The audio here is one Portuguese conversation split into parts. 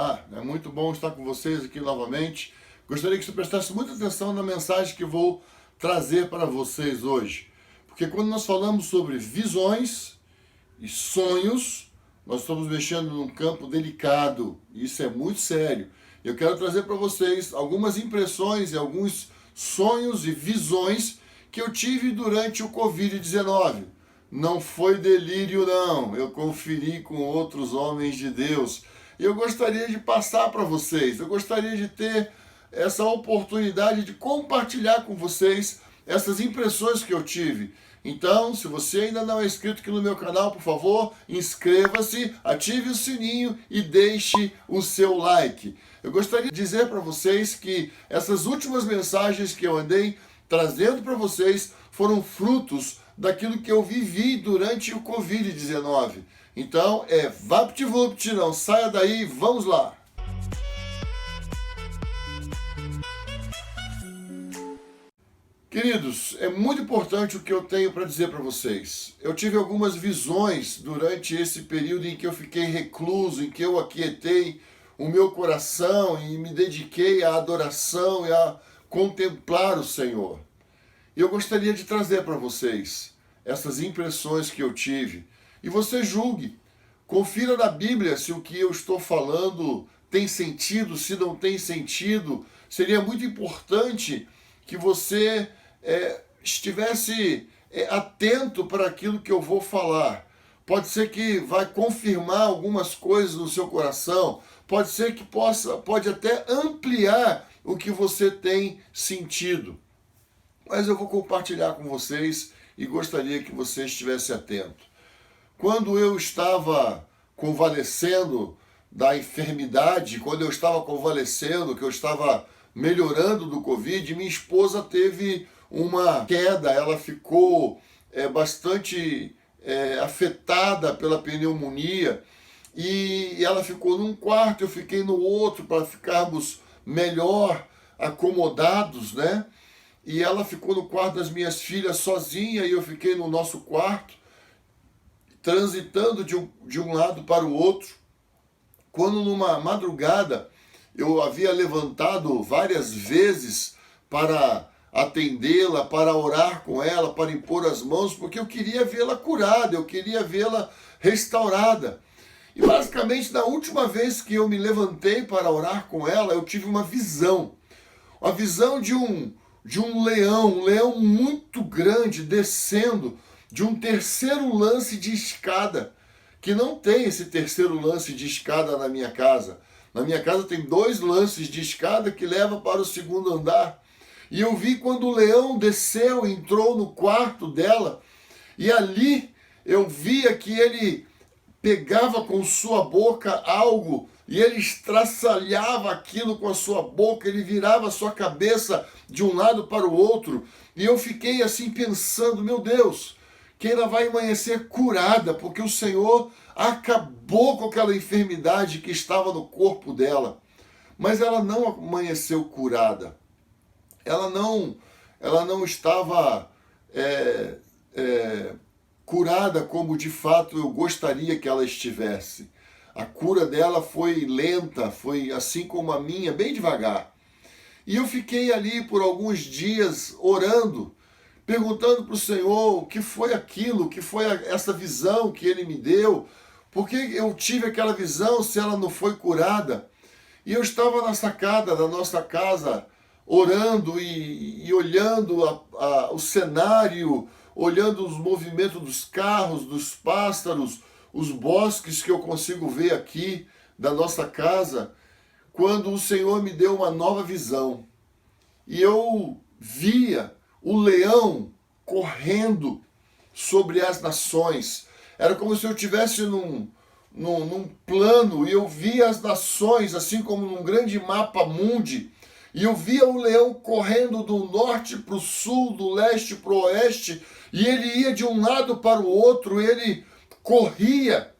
Olá, é muito bom estar com vocês aqui novamente. Gostaria que você prestasse muita atenção na mensagem que vou trazer para vocês hoje. Porque quando nós falamos sobre visões e sonhos, nós estamos mexendo num campo delicado. E isso é muito sério. Eu quero trazer para vocês algumas impressões e alguns sonhos e visões que eu tive durante o Covid-19. Não foi delírio, não. Eu conferi com outros homens de Deus. E eu gostaria de passar para vocês. Eu gostaria de ter essa oportunidade de compartilhar com vocês essas impressões que eu tive. Então, se você ainda não é inscrito aqui no meu canal, por favor, inscreva-se, ative o sininho e deixe o seu like. Eu gostaria de dizer para vocês que essas últimas mensagens que eu andei trazendo para vocês foram frutos daquilo que eu vivi durante o Covid-19. Então, VaptVupt, não saia daí, vamos lá! Queridos, é muito importante o que eu tenho para dizer para vocês. Eu tive algumas visões durante esse período em que eu fiquei recluso, em que eu aquietei o meu coração e me dediquei à adoração e a contemplar o Senhor. E eu gostaria de trazer para vocês essas impressões que eu tive. E você julgue, confira na Bíblia se o que eu estou falando tem sentido, se não tem sentido. Seria muito importante que você estivesse atento para aquilo que eu vou falar. Pode ser que vai confirmar algumas coisas no seu coração, pode ser que pode até ampliar o que você tem sentido. Mas eu vou compartilhar com vocês e gostaria que você estivesse atento. Quando eu estava convalescendo da enfermidade, quando eu estava convalescendo, que eu estava melhorando do Covid, minha esposa teve uma queda, ela ficou bastante afetada pela pneumonia e ela ficou num quarto, eu fiquei no outro para ficarmos melhor acomodados, né? E ela ficou no quarto das minhas filhas sozinha e eu fiquei no nosso quarto, transitando de um lado para o outro. Quando numa madrugada eu havia levantado várias vezes para atendê-la, para orar com ela, para impor as mãos, porque eu queria vê-la curada, eu queria vê-la restaurada. E basicamente, na última vez que eu me levantei para orar com ela, eu tive uma visão de um leão muito grande descendo de um terceiro lance de escada, que não tem esse terceiro lance de escada na minha casa. Na minha casa tem 2 lances de escada que levam para o segundo andar. E eu vi quando o leão desceu, entrou no quarto dela, e ali eu via que ele pegava com sua boca algo, e ele estraçalhava aquilo com a sua boca, ele virava a sua cabeça de um lado para o outro, e eu fiquei assim pensando, meu Deus, que ela vai amanhecer curada, porque o Senhor acabou com aquela enfermidade que estava no corpo dela. Mas ela não amanheceu curada. Ela não estava curada como de fato eu gostaria que ela estivesse. A cura dela foi lenta, foi assim como a minha, bem devagar. E eu fiquei ali por alguns dias orando, perguntando para o Senhor o que foi aquilo, o que foi essa visão que Ele me deu, por que eu tive aquela visão se ela não foi curada. E eu estava na sacada da nossa casa, orando e olhando o cenário, olhando os movimentos dos carros, dos pássaros, os bosques que eu consigo ver aqui da nossa casa, quando o Senhor me deu uma nova visão. E eu via o leão correndo sobre as nações. Era como se eu estivesse num plano e eu via as nações, assim como num grande mapa mundi. E eu via o leão correndo do norte para o sul, do leste para o oeste, e ele ia de um lado para o outro, ele corria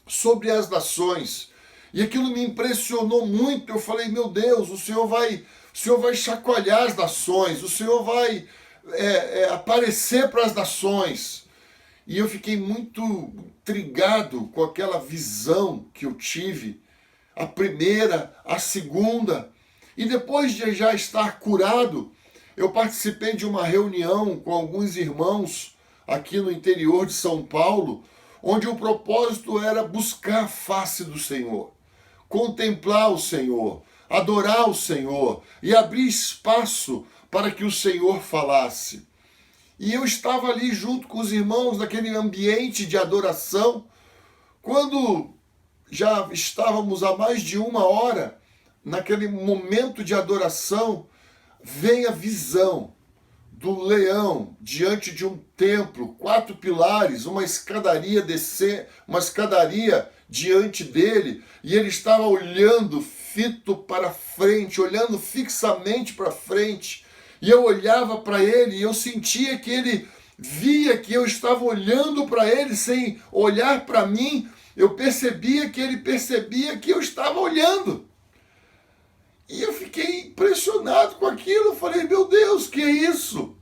sobre as nações. E aquilo me impressionou muito. Eu falei, meu Deus, o Senhor vai chacoalhar as nações, o Senhor vai aparecer para as nações. E eu fiquei muito intrigado com aquela visão que eu tive a primeira, a segunda. E depois de já estar curado, eu participei de uma reunião com alguns irmãos aqui no interior de São Paulo, onde o propósito era buscar a face do Senhor, contemplar o Senhor, adorar o Senhor e abrir espaço para que o Senhor falasse. E eu estava ali junto com os irmãos naquele ambiente de adoração, quando já estávamos há mais de 1 hora, naquele momento de adoração, vem a visão do leão diante de um templo, 4 pilares, uma escadaria uma escadaria diante dele, e ele estava olhando fito para frente, olhando fixamente para frente, e eu olhava para ele e eu sentia que ele via que eu estava olhando para ele sem olhar para mim. Eu percebia que ele percebia que eu estava olhando. E eu fiquei impressionado com aquilo. Eu falei, meu Deus, que é isso?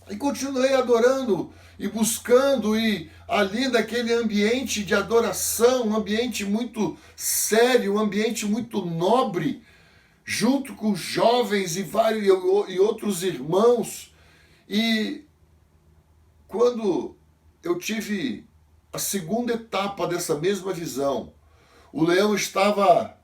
E continuei adorando e buscando, e ali naquele ambiente de adoração, um ambiente muito sério, um ambiente muito nobre, junto com jovens e outros irmãos. E quando eu tive a segunda etapa dessa mesma visão, o leão estava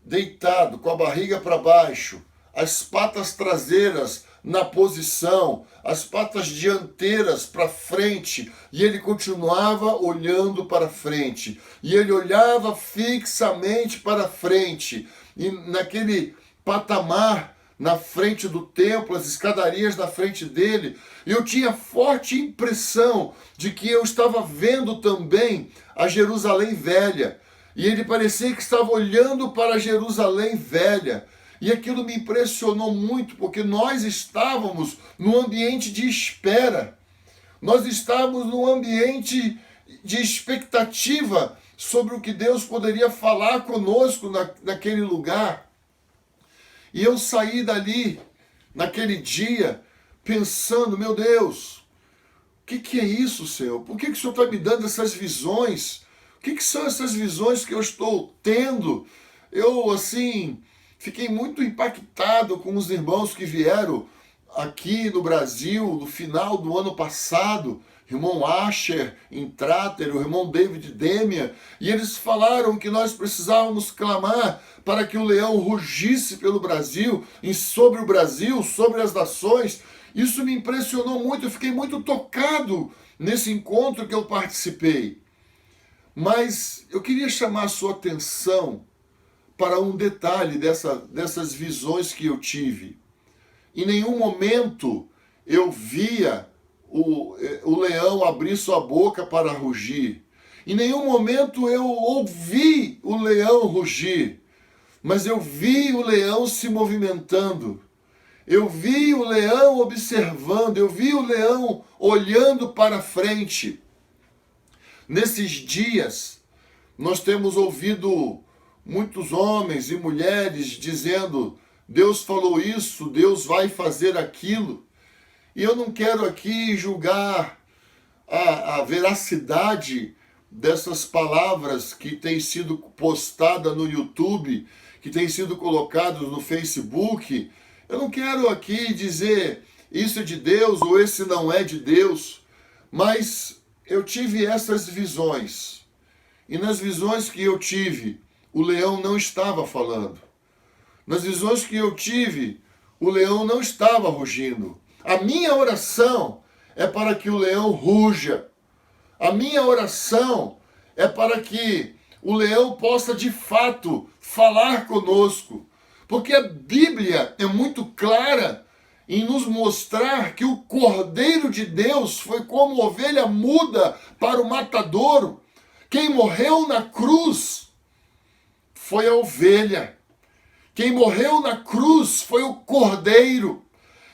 deitado, com a barriga para baixo, as patas traseiras na posição, as patas dianteiras para frente, e ele continuava olhando para frente, e ele olhava fixamente para frente, e naquele patamar na frente do templo, as escadarias na frente dele, eu tinha forte impressão de que eu estava vendo também a Jerusalém Velha, e ele parecia que estava olhando para Jerusalém Velha. E aquilo me impressionou muito, porque nós estávamos num ambiente de espera. Nós estávamos num ambiente de expectativa sobre o que Deus poderia falar conosco naquele lugar. E eu saí dali, naquele dia, pensando, meu Deus, o que é isso, Senhor? Por que o Senhor está me dando essas visões? O que são essas visões que eu estou tendo? Eu, assim, fiquei muito impactado com os irmãos que vieram aqui no Brasil no final do ano passado, irmão Asher Intrater, o irmão David Demia, e eles falaram que nós precisávamos clamar para que o leão rugisse pelo Brasil, sobre o Brasil, sobre as nações. Isso me impressionou muito, eu fiquei muito tocado nesse encontro que eu participei. Mas eu queria chamar a sua atenção para um detalhe dessas visões que eu tive. Em nenhum momento eu via o leão abrir sua boca para rugir. Em nenhum momento eu ouvi o leão rugir. Mas eu vi o leão se movimentando. Eu vi o leão observando. Eu vi o leão olhando para frente. Nesses dias, nós temos ouvido muitos homens e mulheres dizendo, Deus falou isso, Deus vai fazer aquilo. E eu não quero aqui julgar a veracidade dessas palavras que têm sido postadas no YouTube, que têm sido colocadas no Facebook. Eu não quero aqui dizer isso é de Deus ou esse não é de Deus, mas eu tive essas visões. E nas visões que eu tive, o leão não estava falando. Nas visões que eu tive, o leão não estava rugindo. A minha oração é para que o leão ruja. A minha oração é para que o leão possa de fato falar conosco. Porque a Bíblia é muito clara em nos mostrar que o Cordeiro de Deus foi como ovelha muda para o matadouro. Quem morreu na cruz foi a ovelha. Quem morreu na cruz foi o Cordeiro.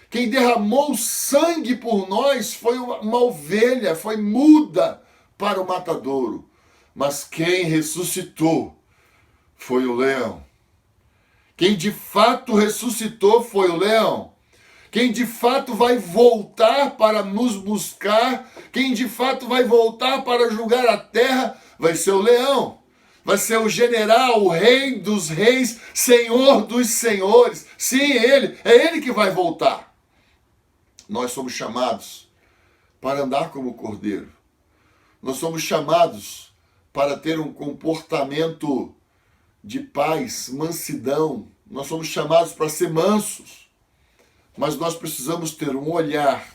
Quem derramou sangue por nós foi uma ovelha, foi muda para o matadouro. Mas quem ressuscitou foi o leão. Quem de fato ressuscitou foi o leão. Quem de fato vai voltar para nos buscar, quem de fato vai voltar para julgar a terra, vai ser o leão. vai ser o general, o rei dos reis, senhor dos senhores. Sim, é ele que vai voltar. Nós somos chamados para andar como cordeiro. Nós somos chamados para ter um comportamento de paz, mansidão. Nós somos chamados para ser mansos. Mas nós precisamos ter um olhar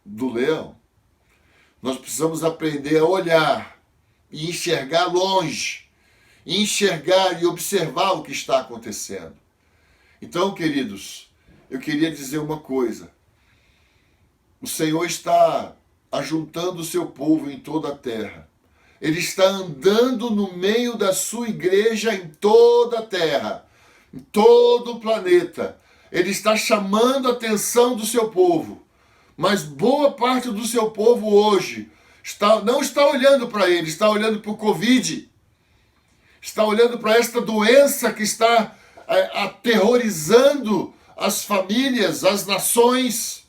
do leão. Nós precisamos aprender a olhar e enxergar longe, e enxergar e observar o que está acontecendo. Então, queridos, eu queria dizer uma coisa. O Senhor está ajuntando o seu povo em toda a terra. Ele está andando no meio da sua igreja em toda a terra, em todo o planeta. Ele está chamando a atenção do seu povo. Mas boa parte do seu povo hoje não está olhando para ele, está olhando para o Covid. Está olhando para esta doença que está aterrorizando as famílias, as nações.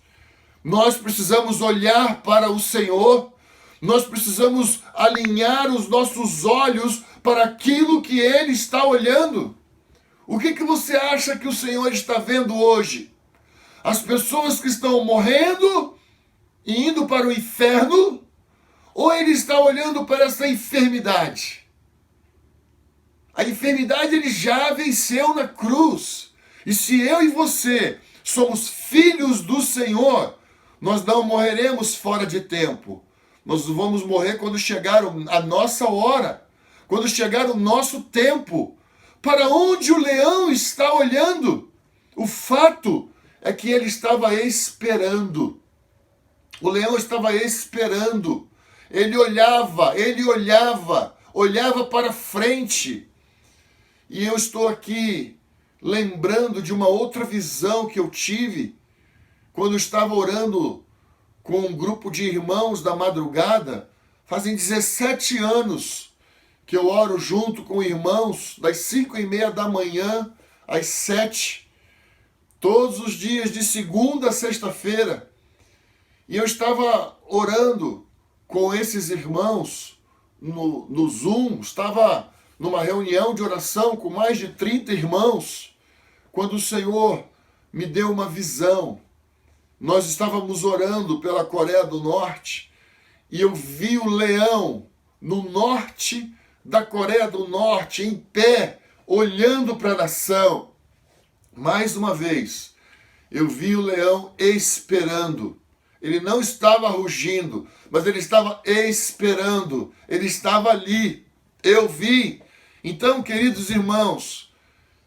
Nós precisamos olhar para o Senhor. Nós precisamos alinhar os nossos olhos para aquilo que Ele está olhando. O que você acha que o Senhor está vendo hoje? As pessoas que estão morrendo e indo para o inferno? Ou Ele está olhando para essa enfermidade? A enfermidade Ele já venceu na cruz. E se eu e você somos filhos do Senhor, nós não morreremos fora de tempo. Nós vamos morrer quando chegar a nossa hora, quando chegar o nosso tempo. Para onde o leão está olhando? O fato é que ele estava esperando. O leão estava esperando. Ele olhava para frente. E eu estou aqui lembrando de uma outra visão que eu tive quando eu estava orando com um grupo de irmãos da madrugada. Fazem 17 anos que eu oro junto com irmãos, das 5:30 da manhã às 7, todos os dias, de segunda a sexta-feira. E eu estava orando com esses irmãos no Zoom, estava numa reunião de oração com mais de 30 irmãos, quando o Senhor me deu uma visão. Nós estávamos orando pela Coreia do Norte e eu vi o leão no norte da Coreia do Norte, em pé, olhando para a nação. Mais uma vez, eu vi o leão esperando. Ele não estava rugindo, mas ele estava esperando. Ele estava ali. Eu vi. Então, queridos irmãos,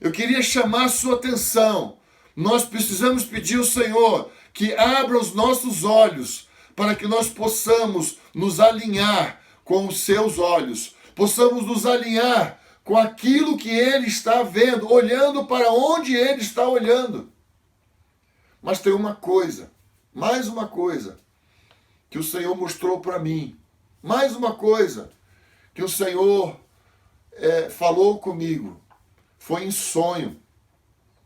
eu queria chamar a sua atenção. Nós precisamos pedir ao Senhor que abra os nossos olhos para que nós possamos nos alinhar com os seus olhos. Possamos nos alinhar com aquilo que Ele está vendo, olhando para onde Ele está olhando. Mas tem uma coisa, mais uma coisa, que o Senhor mostrou para mim. Mais uma coisa que o Senhor falou comigo. Foi em sonho.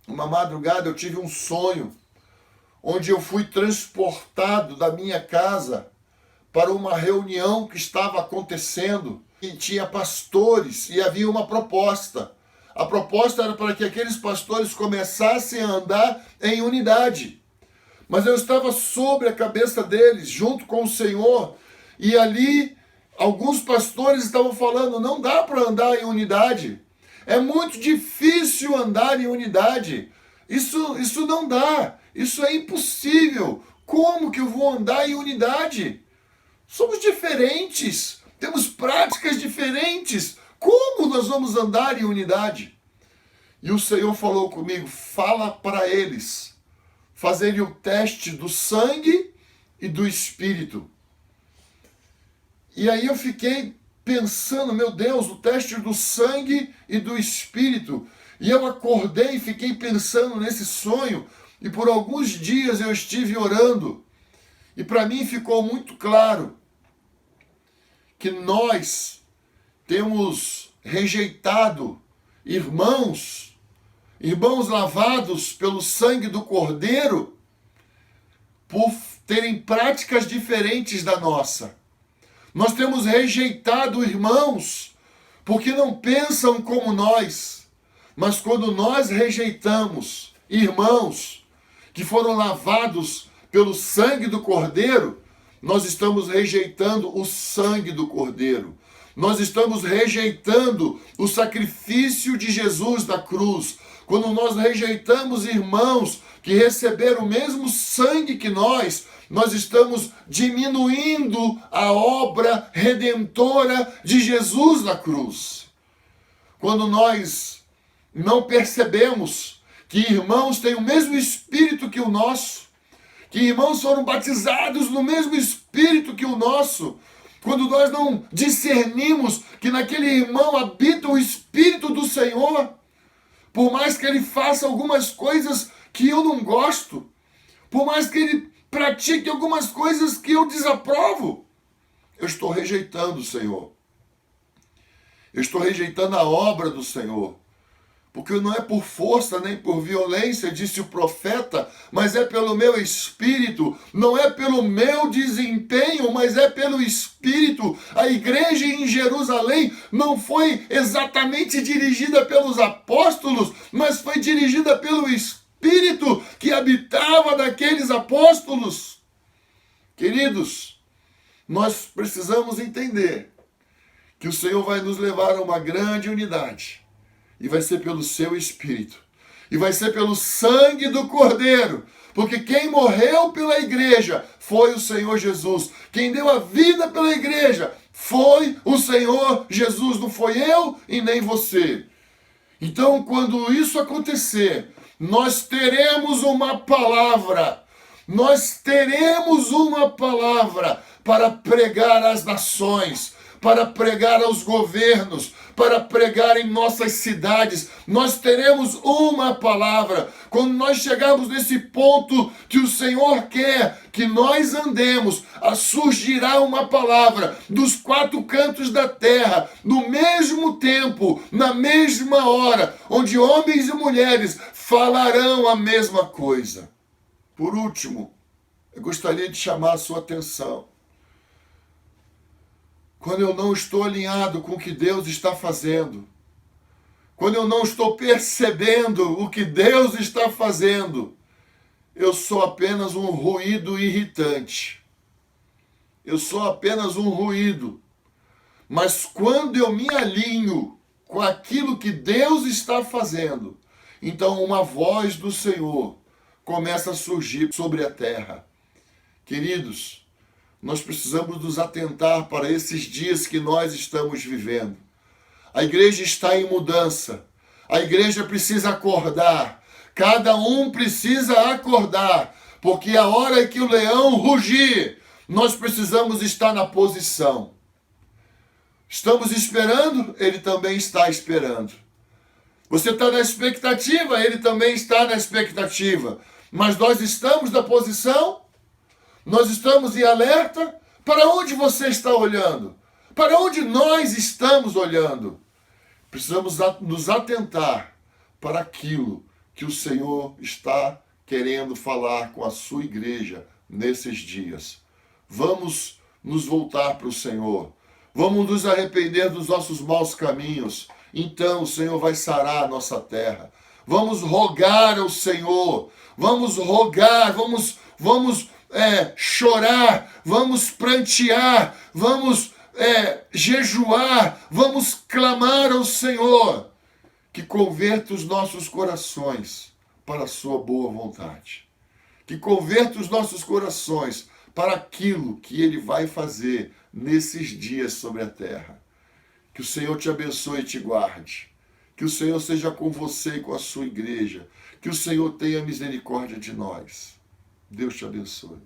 Uma madrugada eu tive um sonho onde eu fui transportado da minha casa para uma reunião que estava acontecendo e tinha pastores e havia uma proposta. A proposta era para que aqueles pastores começassem a andar em unidade. Mas eu estava sobre a cabeça deles, junto com o Senhor, e ali alguns pastores estavam falando, não dá para andar em unidade. É muito difícil andar em unidade. Isso não dá. Isso é impossível. Como que eu vou andar em unidade? Somos diferentes. Temos práticas diferentes. Como nós vamos andar em unidade? E o Senhor falou comigo, fala para eles fazerem o teste do sangue e do espírito. E aí eu fiquei pensando, meu Deus, o teste do sangue e do espírito. E eu acordei e fiquei pensando nesse sonho. E por alguns dias eu estive orando. E para mim ficou muito claro que nós temos rejeitado irmãos lavados pelo sangue do Cordeiro, por terem práticas diferentes da nossa. Nós temos rejeitado irmãos porque não pensam como nós. Mas quando nós rejeitamos irmãos que foram lavados pelo sangue do Cordeiro, nós estamos rejeitando o sangue do Cordeiro. Nós estamos rejeitando o sacrifício de Jesus da cruz. Quando nós rejeitamos irmãos que receberam o mesmo sangue que nós estamos diminuindo a obra redentora de Jesus na cruz. Quando nós não percebemos que irmãos têm o mesmo espírito que o nosso, que irmãos foram batizados no mesmo espírito que o nosso, quando nós não discernimos que naquele irmão habita o Espírito do Senhor, por mais que ele faça algumas coisas que eu não gosto, por mais que ele pratique algumas coisas que eu desaprovo, eu estou rejeitando o Senhor. Eu estou rejeitando a obra do Senhor. Porque não é por força nem por violência, disse o profeta, mas é pelo meu espírito, não é pelo meu desempenho, mas é pelo espírito. A igreja em Jerusalém não foi exatamente dirigida pelos apóstolos, mas foi dirigida pelo espírito que habitava naqueles apóstolos. Queridos, nós precisamos entender que o Senhor vai nos levar a uma grande unidade. E vai ser pelo seu Espírito. E vai ser pelo sangue do Cordeiro. Porque quem morreu pela igreja foi o Senhor Jesus. Quem deu a vida pela igreja foi o Senhor Jesus. Não foi eu e nem você. Então, quando isso acontecer, nós teremos uma palavra. Nós teremos uma palavra para pregar às nações, para pregar aos governos, para pregar em nossas cidades. Nós teremos uma palavra. Quando nós chegarmos nesse ponto que o Senhor quer que nós andemos, surgirá uma palavra dos quatro cantos da terra, no mesmo tempo, na mesma hora, onde homens e mulheres falarão a mesma coisa. Por último, eu gostaria de chamar a sua atenção. Quando eu não estou alinhado com o que Deus está fazendo, quando eu não estou percebendo o que Deus está fazendo, eu sou apenas um ruído irritante. Eu sou apenas um ruído. Mas quando eu me alinho com aquilo que Deus está fazendo, então uma voz do Senhor começa a surgir sobre a terra. Queridos, nós precisamos nos atentar para esses dias que nós estamos vivendo. A igreja está em mudança. A igreja precisa acordar. Cada um precisa acordar. Porque a hora que o leão rugir, nós precisamos estar na posição. Estamos esperando? Ele também está esperando. Você está na expectativa? Ele também está na expectativa. Mas nós estamos na posição? Nós estamos em alerta? Para onde você está olhando? Para onde nós estamos olhando? Precisamos nos atentar para aquilo que o Senhor está querendo falar com a sua igreja nesses dias. Vamos nos voltar para o Senhor. Vamos nos arrepender dos nossos maus caminhos. Então o Senhor vai sarar a nossa terra. Vamos rogar ao Senhor. Vamos rogar, vamos chorar, vamos prantear, vamos jejuar, vamos clamar ao Senhor que converta os nossos corações para a sua boa vontade, que converta os nossos corações para aquilo que Ele vai fazer nesses dias sobre a terra. Que o Senhor te abençoe e te guarde, que o Senhor seja com você e com a sua igreja, que o Senhor tenha misericórdia de nós. Deus te abençoe.